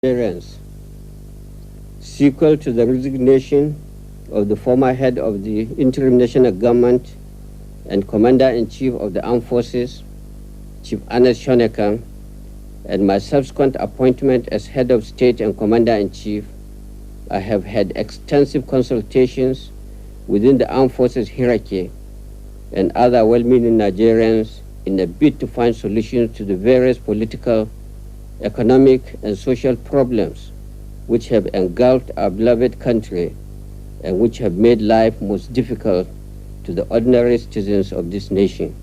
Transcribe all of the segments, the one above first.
Nigerians. Sequel to the resignation of the former head of the interim national government and commander-in-chief of the armed forces, Chief Ernest Shonekan, and my subsequent appointment as head of state and commander-in-chief, I have had extensive consultations within the armed forces hierarchy and other well-meaning Nigerians in a bid to find solutions to the various political, economic, and social problems which have engulfed our beloved country and which have made life most difficult to the ordinary citizens of this nation.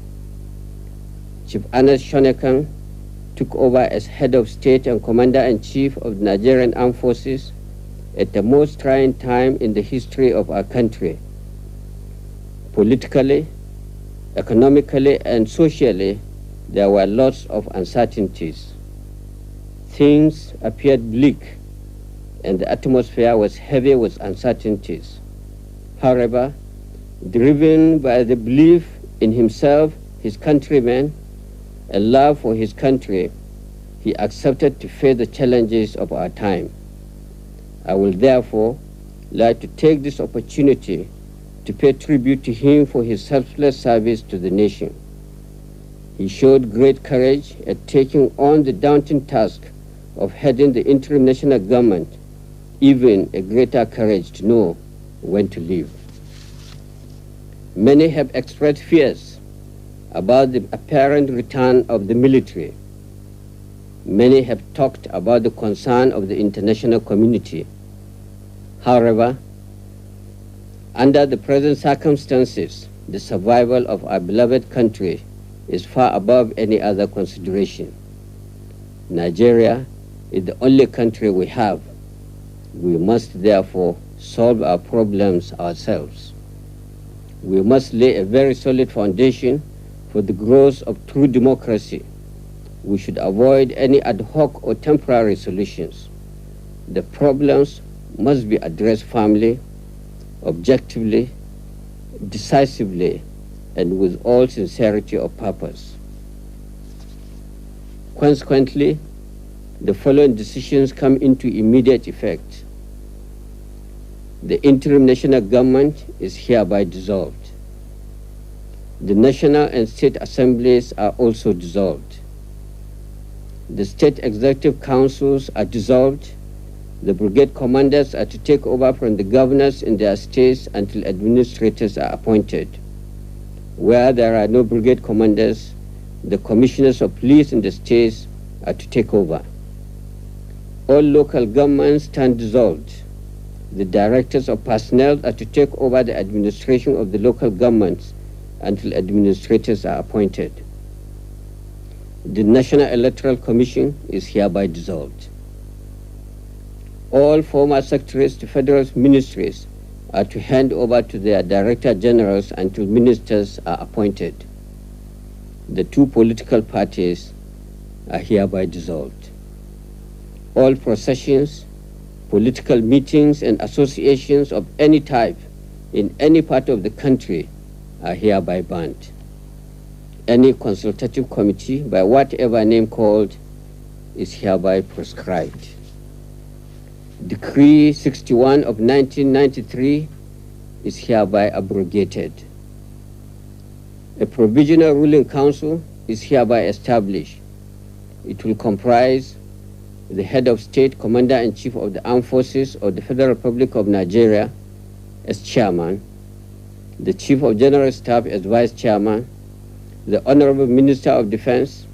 Chief Ernest Shonekan took over as head of state and commander-in-chief of the Nigerian Armed Forces at the most trying time in the history of our country. Politically, economically, and socially, there were lots of uncertainties. Things appeared bleak, and the atmosphere was heavy with uncertainties. However, driven by the belief in himself, his countrymen, and love for his country, he accepted to face the challenges of our time. I will therefore like to take this opportunity to pay tribute to him for his selfless service to the nation. He showed great courage at taking on the daunting task of heading the interim national government, even a greater courage to know when to leave. Many have expressed fears about the apparent return of the military. Many have talked about the concern of the international community. However, under the present circumstances, the survival of our beloved country is far above any other consideration. Nigeria is the only country we have. We must therefore solve our problems ourselves. We must lay a very solid foundation for the growth of true democracy. We should avoid any ad hoc or temporary solutions. The problems must be addressed firmly, objectively, decisively, and with all sincerity of purpose. Consequently, the following decisions come into immediate effect. The interim national government is hereby dissolved. The national and state assemblies are also dissolved. The state executive councils are dissolved. The brigade commanders are to take over from the governors in their states until administrators are appointed. Where there are no brigade commanders, the commissioners of police in the states are to take over. All local governments stand dissolved. The directors of personnel are to take over the administration of the local governments until administrators are appointed. The National Electoral Commission is hereby dissolved. All former secretaries to federal ministries are to hand over to their director generals until ministers are appointed. The two political parties are hereby dissolved. All processions, political meetings, and associations of any type in any part of the country are hereby banned. Any consultative committee, by whatever name called, is hereby proscribed. Decree 61 of 1993 is hereby abrogated. A provisional ruling council is hereby established. It will comprise the head of state, commander-in-chief of the armed forces of the Federal Republic of Nigeria as chairman, the chief of general staff as vice chairman, the honorable minister of defense,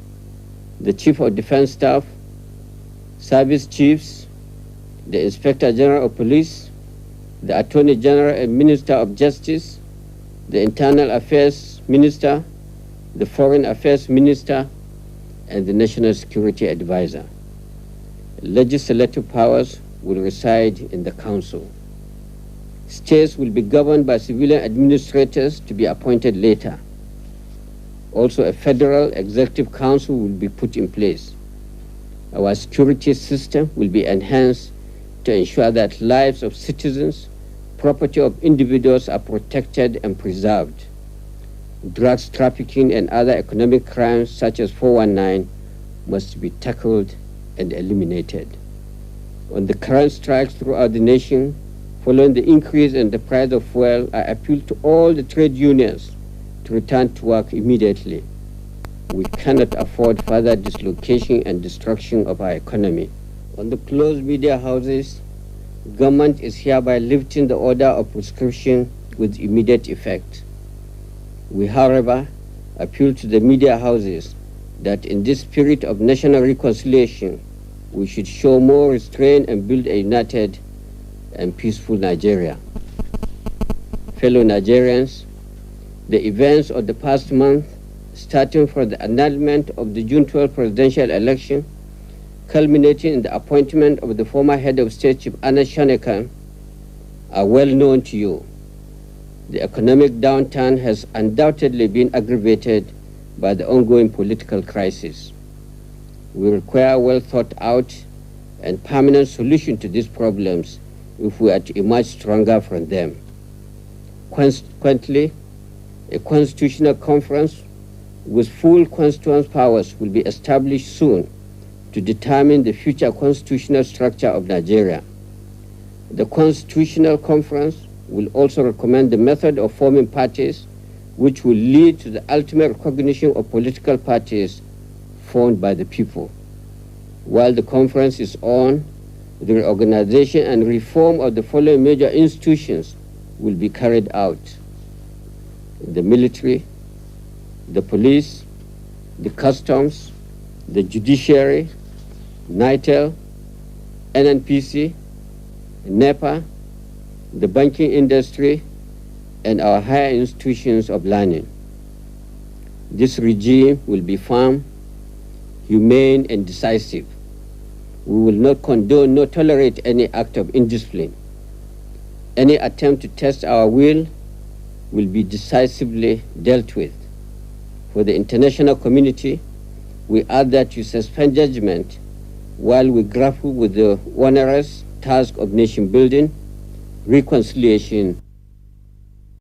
the chief of defense staff, service chiefs, the inspector general of police, the attorney general and minister of justice, the internal affairs minister, the foreign affairs minister, and the national security advisor. Legislative powers will reside in the council. States will be governed by civilian administrators to be appointed later. Also, a federal executive council will be put in place. Our security system will be enhanced to ensure that lives of citizens, property of individuals are protected and preserved. Drugs trafficking and other economic crimes such as 419 must be tackled and eliminated. On the current strikes throughout the nation, following the increase in the price of fuel, I appeal to all the trade unions to return to work immediately. We cannot afford further dislocation and destruction of our economy. On the closed media houses, government is hereby lifting the order of proscription with immediate effect. We, however, appeal to the media houses that in this spirit of national reconciliation, we should show more restraint and build a united and peaceful Nigeria. Fellow Nigerians, the events of the past month, starting from the annulment of the June 12 presidential election, culminating in the appointment of the former head of state, Chief Anas Shanekan, are well known to you. The economic downturn has undoubtedly been aggravated by the ongoing political crisis. We require well thought out and permanent solution to these problems if we are to emerge stronger from them. Consequently, a constitutional conference with full constituent powers will be established soon to determine the future constitutional structure of Nigeria. The Constitutional Conference will also recommend the method of forming parties, which will lead to the ultimate recognition of political parties formed by the people. While the conference is on, the reorganization and reform of the following major institutions will be carried out: the military, the police, the customs, the judiciary, NITEL, NNPC, NEPA, the banking industry, and our higher institutions of learning. This regime will be firm, humane, and decisive. We will not condone nor tolerate any act of indiscipline. Any attempt to test our will be decisively dealt with. For the international community, we ask that you suspend judgment while we grapple with the onerous task of nation building, reconciliation,